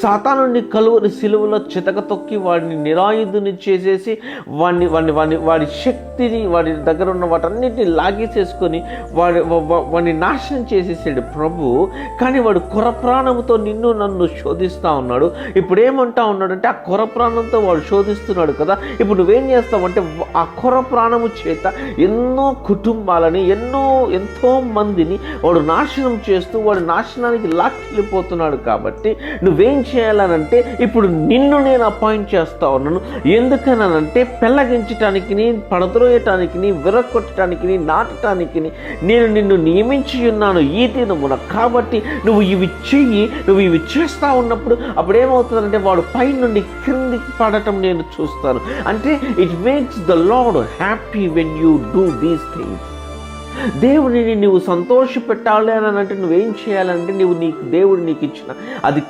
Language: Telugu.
సాతానుని కలువరి సిలువలో చితక తొక్కి వాడిని నిరాయుధుని చేసేసి వాడి శక్తిని, వాడి దగ్గర ఉన్న వాటన్నిటిని లాగేసేసుకొని వాడిని నాశనం చేసేసాడు ప్రభు. కానీ వాడు కొర ప్రాణంతో నిన్ను నన్ను శోధిస్తూ ఉన్నాడు. ఇప్పుడు ఏమంటా ఉన్నాడంటే, ఆ కొర ప్రాణంతో వాడు శోధిస్తున్నాడు కదా, ఇప్పుడు నువ్వేం చేస్తావంటే ఆ కొర ప్రాణము చేత ఎన్నో కుటుంబాలని, ఎంతో మందిని వాడు నాశనం చేస్తూ వాడు నాశనానికి లాక్కెళ్ళిపోతున్నాడు. కాబట్టి నువ్వేం చేయాలనంటే, ఇప్పుడు నిన్ను నేను అపాయింట్ చేస్తా ఉన్నాను. ఎందుకనంటే పెళ్ళగించటానికి, పడద్రోయటానికి, విరగొట్టడానికి, నాటటానికి నేను నిన్ను నియమించి ఉన్నాను ఈ దినమున. కాబట్టి నువ్వు ఇవి చెయ్యి. నువ్వు ఇవి చేస్తూ ఉన్నప్పుడు అప్పుడు ఏమవుతుందంటే వాడు పై నుండి క్రిందికి పడటం నేను చూస్తాను. అంటే it makes the lord happy when you do these things. దేవుడిని నువ్వు సంతోషపెట్టాలి అని అంటే నువ్వేం చేయాలంటే, దేవుడు నీకు ఇచ్చిన అది